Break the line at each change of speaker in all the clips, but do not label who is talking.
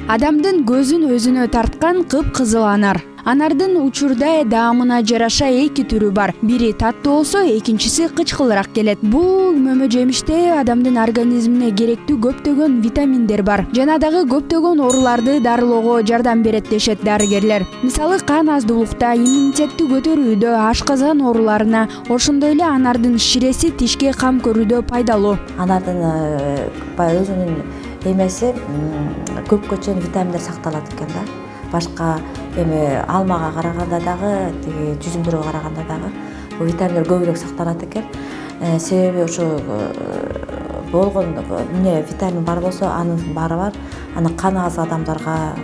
Адамдын көзүн өзүнө тарткан кыпкызыл анар. Анардын учурда даамына жараша эки түрү бар. Бири таттуу болсо, экинчиси кычкылыраак келет. Бул мөмө жемиште адамдын организмине керектүү көптөгөн витаминдер бар. Жана дагы көптөгөн ооруларды дарылоого жардам берет дешет дарыгерлер. Мисалы, кан аздуулукта, иммунитетти көтөрүүдө, ашказан ооруларына, ошондой эле анардын ширеси тишке кам көрүүдө пайдалуу.
Анардын өзүнүн эмеси көпкө чейин витаминдер сакталат экен да. Башка эми алмага караганда дагы, тиги жүзүмдөргө караганда дагы бул витаминдер көбүрөөк сакталат экен. Себеби ошо болгон витамин бар болсо, анын баары бар. Анан каны аз адамдарга,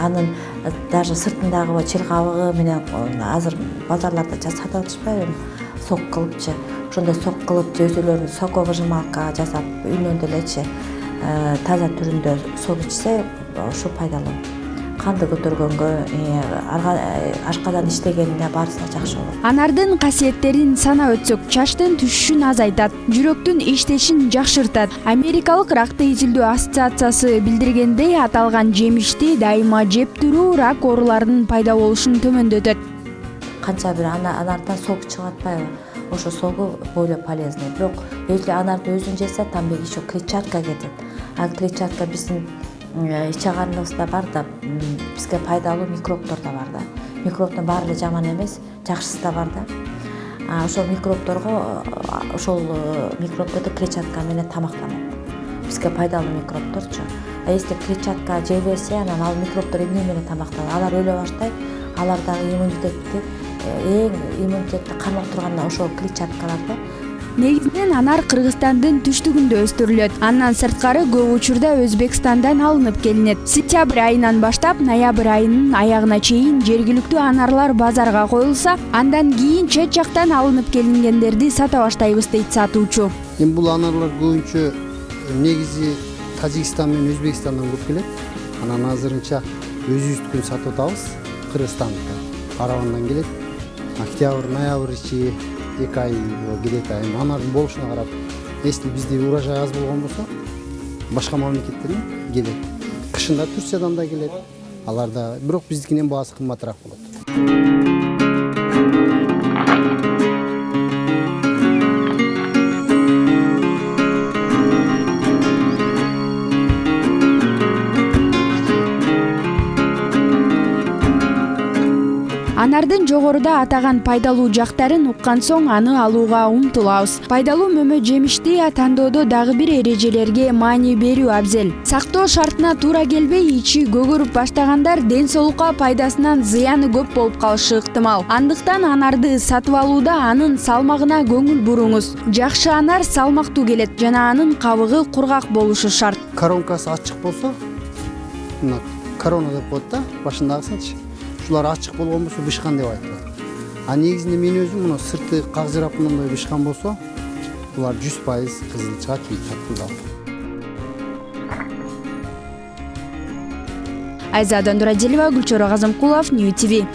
анын даже сыртындагы чил кабыгы менен азыр базарларда сатып атышпайбы, сок кылыпчы. Ошондой сок кылып өзүлөрүнүн соковыжималка жасап, үйүнөн делечи таза түрүндө сок ичсе, ошо пайдалуу. Канды көтөргөнгө, ашказан иштегенине баарысына жакшы болот.
Анардын касиеттерин санап өтсөк, чачтын түшүшүн азайтат, жүрөктүн иштешин жакшыртат. Америкалык ракты изилдөө ассоциациясы билдиргендей, аталган жемишти дайыма жеп туруу рак ооруларынын пайда болушун төмөндөтөт.
Канча бир анардан сок чыгып атпайбы? Ошо согу более полезный. Бирок если анарды өзүн жесе, там еще клетчатка кетет. А клетчатка биздин ич агарыбызда бар да, бизге пайдалуу микробдор да бар да. Микробдун баары эле жаман эмес, жакшысы да бар да. Ошол микробдорго, ошол микробдорду клетчатка менен тамактанат. Бизге пайдалуу микробдорчу. А если клетчатка жей берсе, анан ал микробдор эмне менен тамактанат? Алар өлө баштайт. Алардагы иммунитетти кармап турганда ошол клетчаткалар да.
Негизинен анар Кыргызстандын түштүгүндө өстүрүлөт. Андан сырткары көп учурда Өзбекстандан алынып келинет. Сентябрь айынан баштап ноябрь айынын аягына чейин жергиликтүү анарлар базарга коюлса, андан кийин чет жактан алынып келингендерди сата баштайбыз дейт сатуучу.
Эми бул анарлар көбүнчө негизи Тажикстан менен Өзбекстандан көп келет. Анан азырынча өзүбүздүкүн сатып атабыз. Кыргызстандыкы карабандан келет. Октябрь, ноябрь ичи 2 ай келет. Анардын болушуна карап, если бизде урожай аз болгон болсо, башка мамлекеттерден келет. Кышында Турциядан да келет. Аларда бирок биздикинен баасы кымбатыраак болот.
Анардын жогоруда атаган пайдалуу жактарын уккан соң аны алууга умтулабыз. Пайдалуу мөмө жемишти тандоодо дагы бир эрежелерге маани берүү абзел. Сактоо шартына туура келбей, ичи көгөрүп баштагандар ден соолукка пайдасынан зыяны көп болуп калышы ыктымал. Андыктан анарды сатып алууда анын салмагына көңүл буруңуз. Жакшы анар салмактуу келет жана анын кабыгы кургак болушу шарт.
Коронкасы ачык болсо, мына корона деп коет да, башындагысынчы. Ушулар ачык болгон болсо бышкан деп айтылат. А негизинде мен өзүм мына сырты кагжырап мындай бышкан болсо, булар 100% кызылча таттуу.
Айзада Нурадилова, Гүлчоро Казымкулов, Нью ТВ.